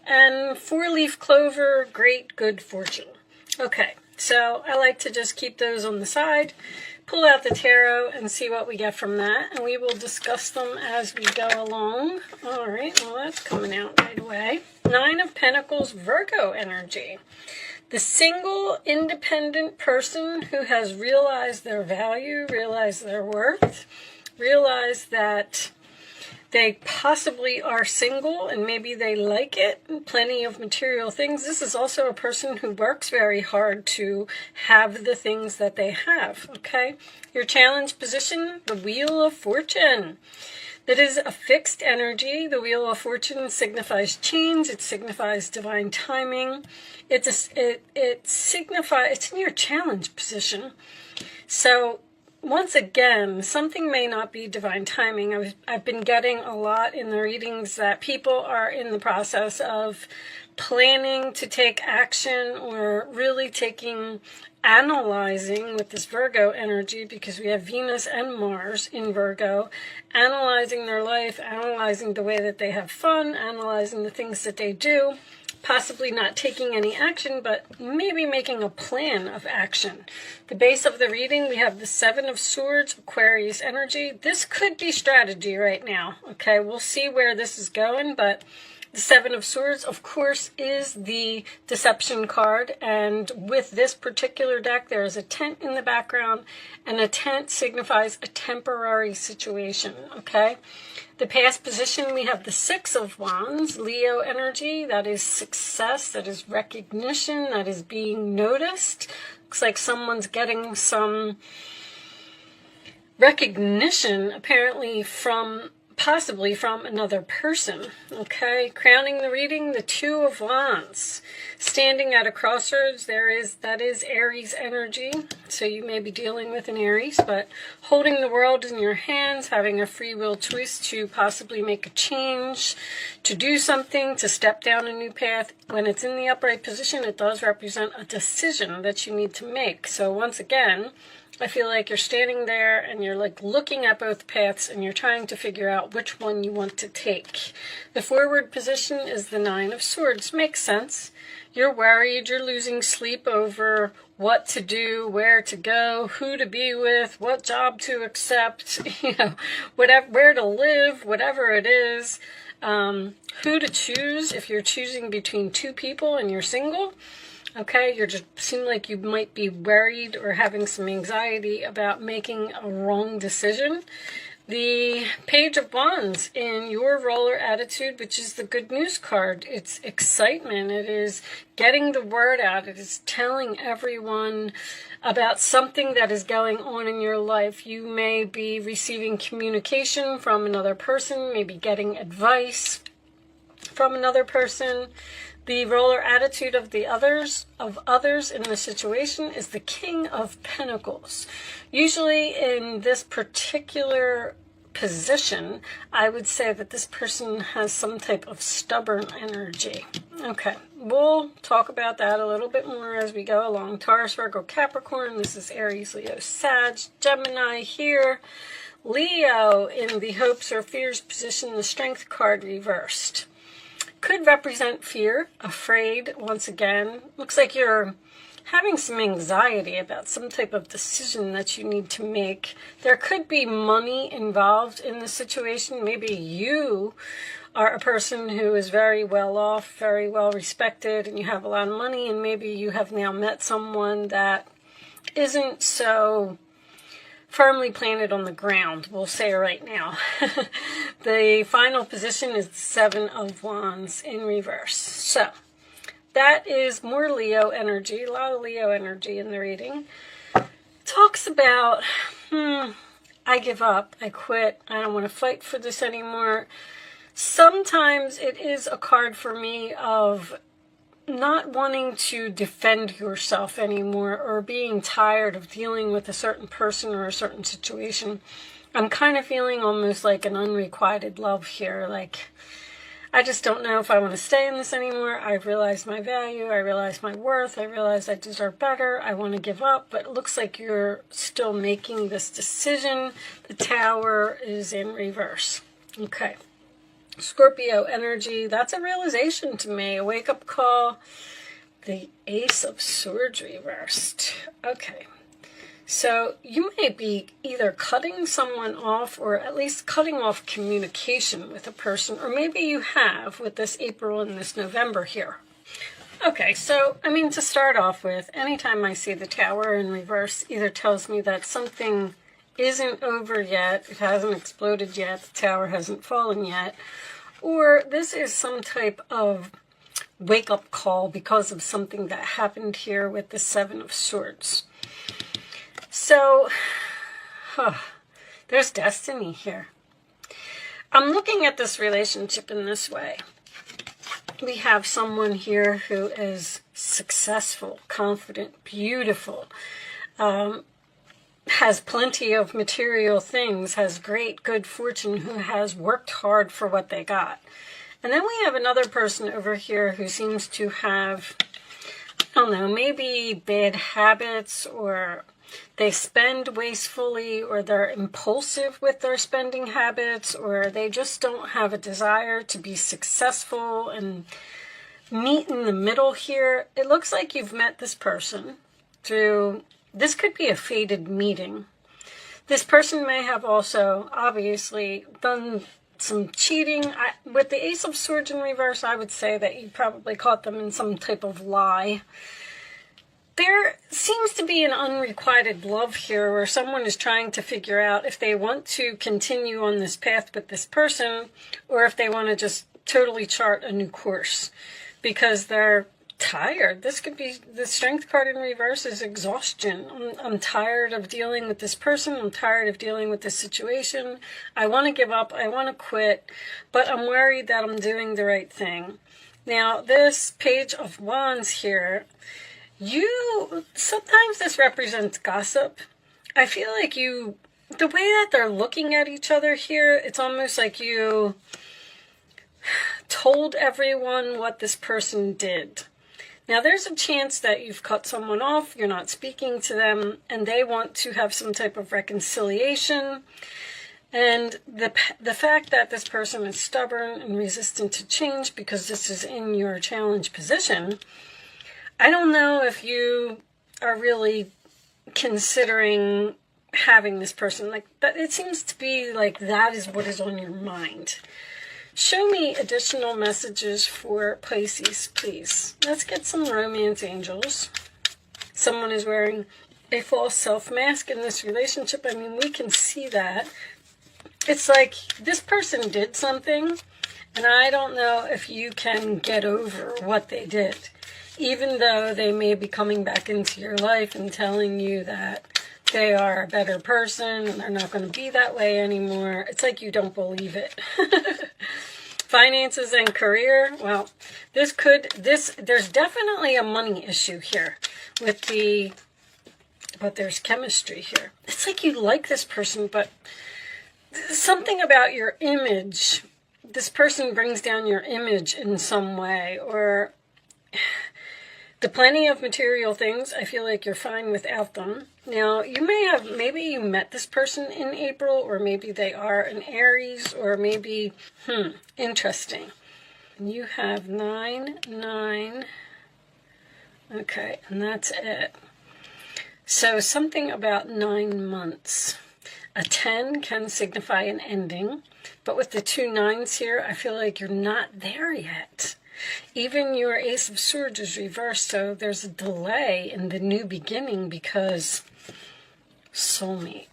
And 4-leaf clover, great good fortune. Okay, so I like to just keep those on the side, pull out the tarot, and see what we get from that. And we will discuss them as we go along. All right, well, that's coming out right away. 9 of Pentacles, Virgo energy. The single, independent person who has realized their value, realized their worth, realized that they possibly are single and maybe they like it, plenty of material things. This is also a person who works very hard to have the things that they have, okay? Your challenge position, the Wheel of Fortune. That is a fixed energy. The Wheel of Fortune signifies change. It signifies divine timing. It signifies, it's in your challenge position. So once again, something may not be divine timing. I've been getting a lot in the readings that people are in the process of planning to take action or really analyzing with this Virgo energy, because we have Venus and Mars in Virgo, analyzing their life, analyzing the way that they have fun, analyzing the things that they do, possibly not taking any action, but maybe making a plan of action. The base of the reading, we have the 7 of Swords, Aquarius energy. This could be strategy right now, okay? We'll see where this is going, but the 7 of Swords, of course, is the deception card, and with this particular deck, there is a tent in the background, and a tent signifies a temporary situation, okay? The past position, we have the 6 of Wands, Leo energy. That is success, that is recognition, that is being noticed. Looks like someone's getting some recognition, apparently possibly from another person, okay? Crowning the reading, the 2 of Wands. Standing at a crossroads, that is Aries energy, so you may be dealing with an Aries, but holding the world in your hands, having a free will choice to possibly make a change, to do something, to step down a new path. When it's in the upright position, it does represent a decision that you need to make. So once again, I feel like you're standing there and you're like looking at both paths and you're trying to figure out which one you want to take. The forward position is the 9 of Swords. Makes sense. You're worried, you're losing sleep over what to do, where to go, who to be with, what job to accept, whatever, where to live, whatever it is, who to choose if you're choosing between 2 people and you're single. Okay, you just seem like you might be worried or having some anxiety about making a wrong decision. The Page of Wands in your roller attitude, which is the good news card. It's excitement. It is getting the word out. It is telling everyone about something that is going on in your life. You may be receiving communication from another person, maybe getting advice from another person. The roller attitude of others in the situation is the King of Pentacles. Usually in this particular position, I would say that this person has some type of stubborn energy. Okay, we'll talk about that a little bit more as we go along. Taurus, Virgo, Capricorn. This is Aries, Leo, Sag, Gemini here. Leo in the hopes or fears position, the Strength card reversed. Could represent fear, afraid, once again. Looks like you're having some anxiety about some type of decision that you need to make. There could be money involved in the situation. Maybe you are a person who is very well off, very well respected, and you have a lot of money, and maybe you have now met someone that isn't so firmly planted on the ground, we'll say right now. The final position is the 7 of Wands in reverse. So that is more Leo energy, a lot of Leo energy in the reading. Talks about, I give up, I quit, I don't want to fight for this anymore. Sometimes it is a card for me of not wanting to defend yourself anymore, or being tired of dealing with a certain person or a certain situation. I'm kind of feeling almost like an unrequited love here. Like, I just don't know if I want to stay in this anymore. I've realized my value. I realize my worth. I realize I deserve better. I want to give up, but it looks like you're still making this decision. The Tower is in reverse. Okay. Scorpio energy, that's a realization to me, a wake-up call. The Ace of Swords reversed. Okay. So you may be either cutting someone off or at least cutting off communication with a person, or maybe you have with this April and this November here. Okay, so, I mean, to start off with, anytime I see the Tower in reverse, either tells me that something isn't over yet, it hasn't exploded yet, the Tower hasn't fallen yet, or this is some type of wake-up call because of something that happened here with the Seven of Swords. So, there's destiny here. I'm looking at this relationship in this way. We have someone here who is successful, confident, beautiful, has plenty of material things, has great good fortune, who has worked hard for what they got. And then we have another person over here who seems to have, I don't know, maybe bad habits, or they spend wastefully, or they're impulsive with their spending habits, or they just don't have a desire to be successful and meet in the middle here. It looks like you've met this person through, this could be a fated meeting. This person may have also obviously done some cheating. With the Ace of Swords in reverse, I would say that you probably caught them in some type of lie. There seems to be an unrequited love here where someone is trying to figure out if they want to continue on this path with this person or if they want to just totally chart a new course because they're tired. This could be, the Strength card in reverse is exhaustion. I'm tired of dealing with this person. I'm tired of dealing with this situation. I want to give up. I want to quit, but I'm worried that I'm doing the right thing. Now, this Page of Wands here, sometimes this represents gossip. I feel like the way that they're looking at each other here, it's almost like you told everyone what this person did. Now, there's a chance that you've cut someone off, you're not speaking to them, and they want to have some type of reconciliation. And the fact that this person is stubborn and resistant to change because this is in your challenge position, I don't know if you are really considering having this person. Like that, it seems to be like that is what is on your mind. Show me additional messages for Pisces, please. Let's get some romance angels. Someone is wearing a false self-mask in this relationship. I mean, we can see that. It's like this person did something, and I don't know if you can get over what they did. Even though they may be coming back into your life and telling you that they are a better person and they're not going to be that way anymore, it's like you don't believe it. Finances and career, well, there's definitely a money issue here but there's chemistry here. It's like you like this person, but something about your image, this person brings down your image in some way, or the plenty of material things, I feel like you're fine without them. Now, maybe you met this person in April, or maybe they are an Aries, or maybe, interesting. You have 9, 9. Okay, and that's it. So something about 9 months. A 10 can signify an ending, but with the 2 9s here, I feel like you're not there yet. Even your Ace of Swords is reversed, so there's a delay in the new beginning because soulmate.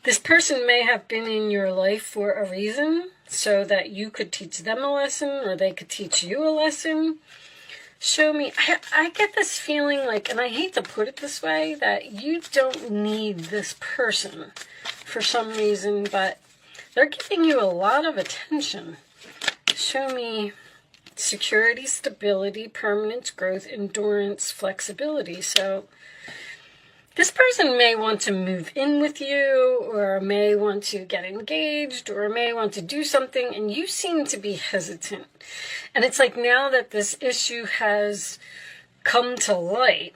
This person may have been in your life for a reason, so that you could teach them a lesson, or they could teach you a lesson. Show me, I get this feeling like, and I hate to put it this way, that you don't need this person for some reason, but they're giving you a lot of attention. Show me security, stability, permanence, growth, endurance, flexibility. So this person may want to move in with you, or may want to get engaged, or may want to do something, and you seem to be hesitant. And it's like now that this issue has come to light,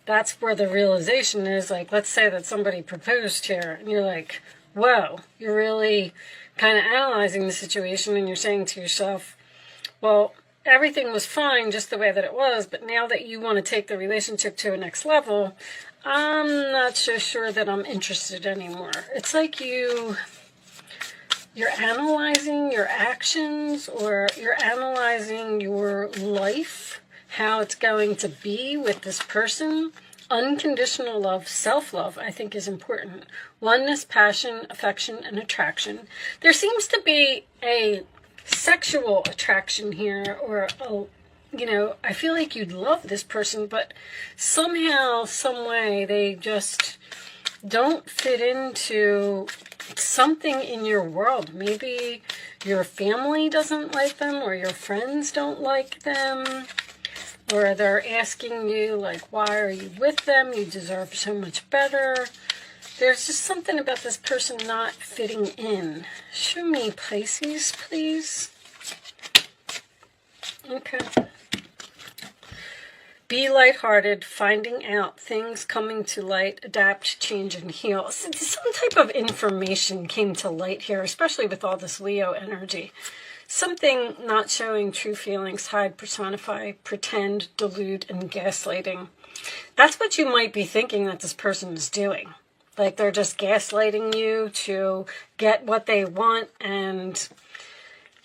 that's where the realization is. Like, let's say that somebody proposed here, and you're like, whoa, you're really kind of analyzing the situation and you're saying to yourself, well, everything was fine just the way that it was, but now that you want to take the relationship to a next level, I'm not so sure that I'm interested anymore. It's like you're analyzing your actions, or you're analyzing your life, how it's going to be with this person. Unconditional love, self-love, I think is important. Oneness, passion, affection, and attraction. There seems to be a sexual attraction here, or I feel like you'd love this person, but somehow, some way, they just don't fit into something in your world. Maybe your family doesn't like them, or your friends don't like them, or they're asking you, like, why are you with them? You deserve so much better. There's just something about this person not fitting in. Show me, Pisces, please. Okay. Be lighthearted, finding out, things coming to light, adapt, change, and heal. Some type of information came to light here, especially with all this Leo energy. Something not showing true feelings, hide, personify, pretend, delude, and gaslighting. That's what you might be thinking that this person is doing. Like they're just gaslighting you to get what they want, and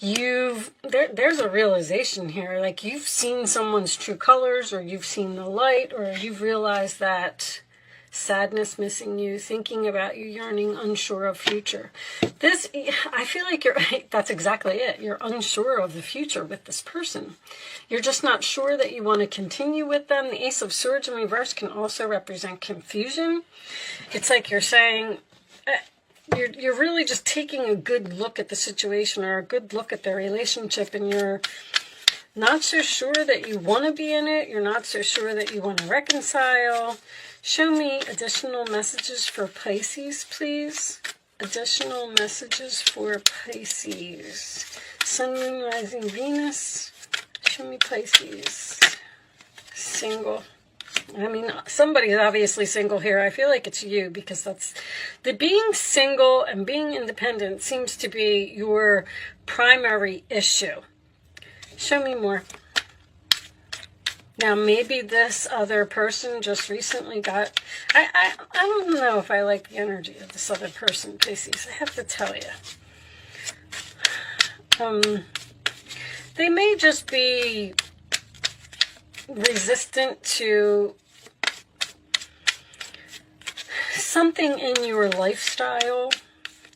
there's a realization here. Like you've seen someone's true colors, or you've seen the light, or you've realized that sadness missing you, thinking about you, yearning, unsure of future. I feel like that's exactly it. You're unsure of the future with this person. You're just not sure that you want to continue with them. The Ace of Swords in reverse can also represent confusion. It's like you're saying, you're really just taking a good look at the situation, or a good look at the relationship, and you're not so sure that you want to be in it. You're not so sure that you want to reconcile. Show me additional messages for Pisces, please. Additional messages for Pisces. Sun, Moon, Rising, Venus. Show me Pisces. Single. I mean, somebody's obviously single here. I feel like it's you, because that's the being single and being independent seems to be your primary issue. Show me more. Now, maybe this other person just recently got... I don't know if I like the energy of this other person, Pisces. I have to tell you. They may just be resistant to something in your lifestyle.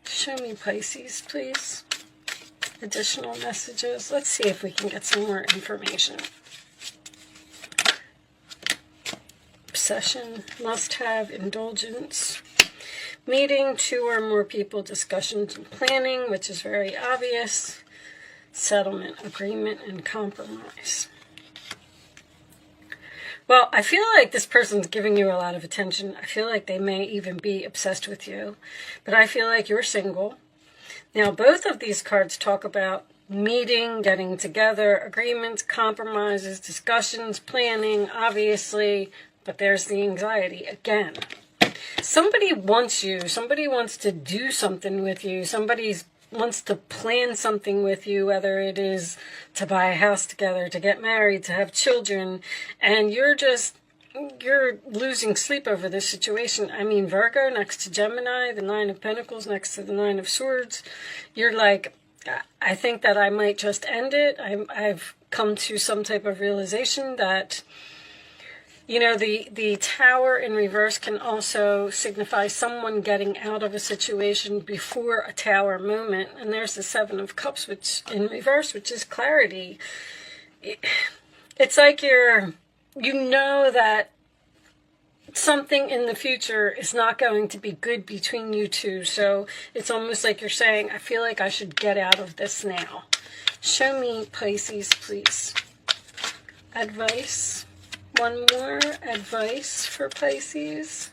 Show me, Pisces, please. Additional messages. Let's see if we can get some more information. Obsession, must-have, indulgence, meeting two or more people, discussions and planning, which is very obvious, settlement, agreement, and compromise. Well, I feel like this person's giving you a lot of attention. I feel like they may even be obsessed with you, but I feel like you're single. Now, both of these cards talk about meeting, getting together, agreements, compromises, discussions, planning, obviously. But there's the anxiety again. Somebody wants you. Somebody wants to do something with you. Somebody wants to plan something with you, whether it is to buy a house together, to get married, to have children. And you're losing sleep over this situation. I mean, Virgo next to Gemini, the Nine of Pentacles next to the Nine of Swords. You're like, I think that I might just end it. I've come to some type of realization that... You know, the Tower in reverse can also signify someone getting out of a situation before a Tower moment. And there's the Seven of Cups, which in reverse, which is clarity. It's like you know that something in the future is not going to be good between you two. So it's almost like you're saying, I feel like I should get out of this now. Show me, Pisces, please. Advice. One more advice for Pisces.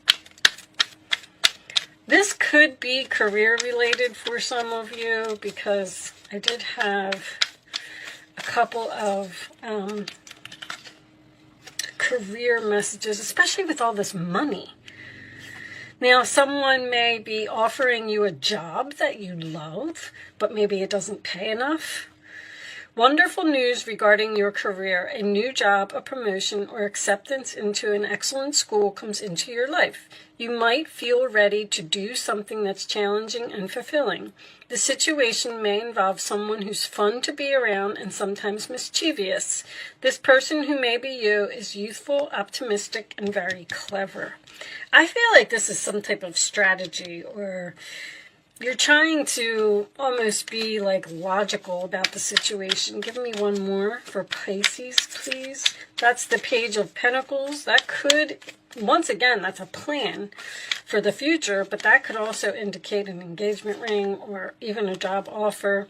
This could be career related for some of you, because I did have a couple of career messages, especially with all this money. Now, someone may be offering you a job that you love, but maybe it doesn't pay enough. Wonderful news regarding your career. A new job, a promotion, or acceptance into an excellent school comes into your life. You might feel ready to do something that's challenging and fulfilling. The situation may involve someone who's fun to be around and sometimes mischievous. This person, who may be you, is youthful, optimistic, and very clever. I feel like this is some type of strategy, or you're trying to almost be like logical about the situation. Give me one more for Pisces, please. That's the Page of Pentacles. That could, once again, that's a plan for the future, but that could also indicate an engagement ring or even a job offer.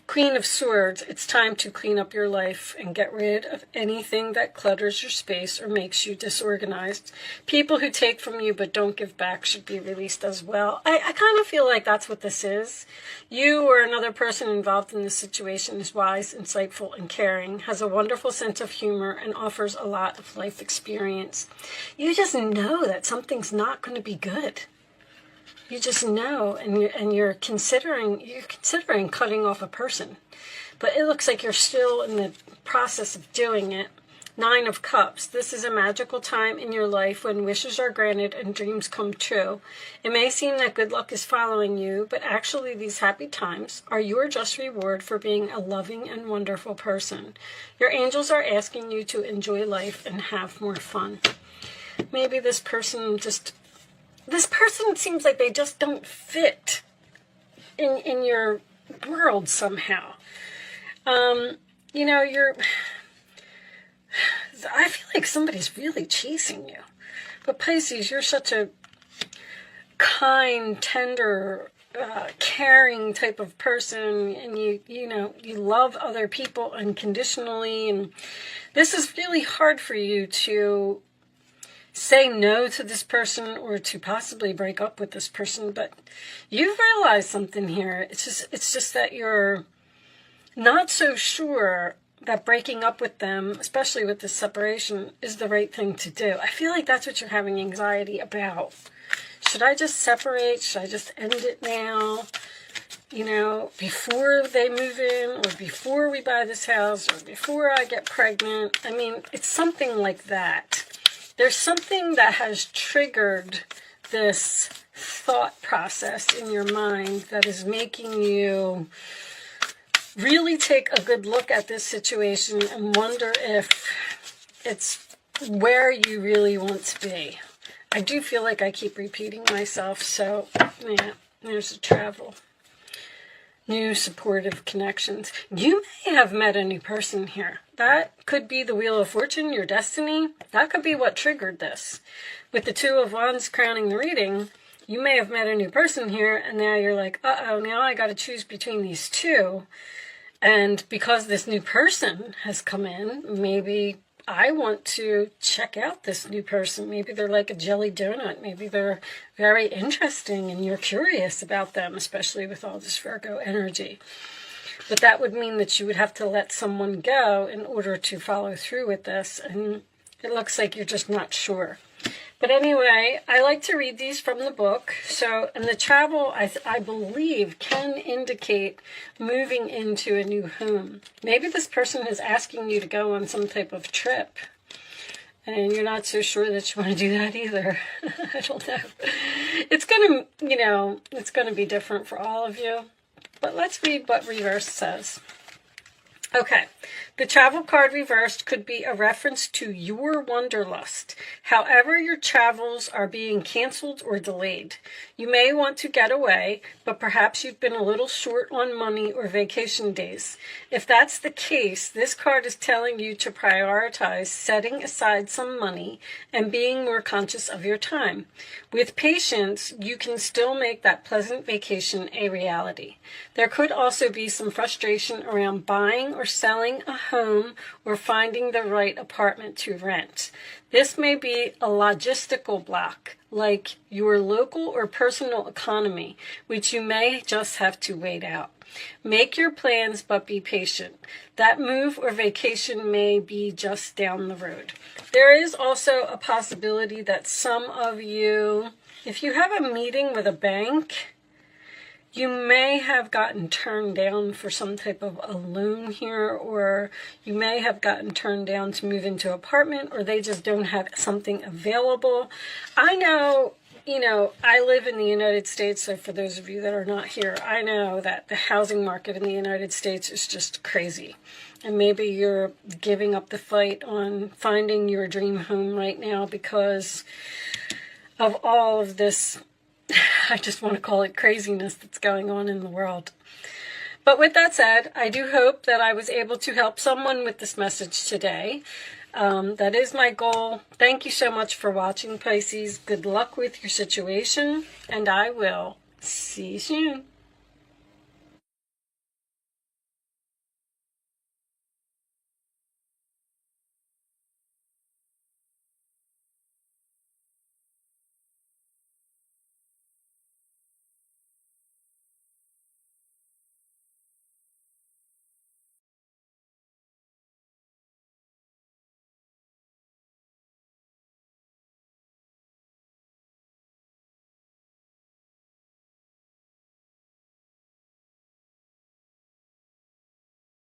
Queen of Swords, it's time to clean up your life and get rid of anything that clutters your space or makes you disorganized. People who take from you but don't give back should be released as well. I kind of feel like that's what this is. You or another person involved in this situation is wise, insightful, and caring, has a wonderful sense of humor, and offers a lot of life experience. You just know that something's not going to be good. You just know, and you're considering cutting off a person, but it looks like you're still in the process of doing it. 9 of Cups. This is a magical time in your life when wishes are granted and dreams come true. It may seem that good luck is following you, but actually these happy times are your just reward for being a loving and wonderful person. Your angels are asking you to enjoy life and have more fun. Maybe this person seems like they just don't fit in your world somehow. I feel like somebody's really chasing you. But Pisces, you're such a kind, tender, caring type of person, and you love other people unconditionally, and this is really hard for you to say no to this person or to possibly break up with this person, but you've realized something here. It's just that you're not so sure that breaking up with them, especially with this separation, is the right thing to do. I feel like that's what you're having anxiety about. Should I just separate? Should I just end it now? Before they move in, or before we buy this house, or before I get pregnant? I mean, it's something like that. There's something that has triggered this thought process in your mind that is making you really take a good look at this situation and wonder if it's where you really want to be. I do feel like I keep repeating myself, so yeah, there's a travel. New supportive connections. You may have met a new person here. That could be the Wheel of Fortune, your destiny. That could be what triggered this. With the 2 of Wands crowning the reading, you may have met a new person here, and now you're like, uh-oh, now I got to choose between these two. And because this new person has come in, maybe I want to check out this new person. Maybe they're like a jelly donut. Maybe they're very interesting and you're curious about them, especially with all this Virgo energy. But that would mean that you would have to let someone go in order to follow through with this. And it looks like you're just not sure. But anyway, I like to read these from the book. So, and the travel, I believe, can indicate moving into a new home. Maybe this person is asking you to go on some type of trip, and you're not so sure that you want to do that either. I don't know. It's going to be different for all of you. But let's read what reverse says. Okay, the travel card reversed could be a reference to your wanderlust. However, your travels are being canceled or delayed. You may want to get away, but perhaps you've been a little short on money or vacation days. If that's the case, this card is telling you to prioritize setting aside some money and being more conscious of your time. With patience, you can still make that pleasant vacation a reality. There could also be some frustration around buying or selling a home or finding the right apartment to rent. This may be a logistical block, like your local or personal economy, which you may just have to wait out. Make your plans, but be patient. That move or vacation may be just down the road. There is also a possibility that some of you If you have a meeting with a bank, you may have gotten turned down for some type of a loan here, or you may have gotten turned down to move into an apartment, or they just don't have something available. I know, you know, I live in the United States, so for those of you that are not here, I know that the housing market in the United States is just crazy. And maybe you're giving up the fight on finding your dream home right now because of all of this, I just want to call it craziness that's going on in the world. But with that said, I do hope that I was able to help someone with this message today. That is my goal. Thank you so much for watching, Pisces. Good luck with your situation, and I will see you soon.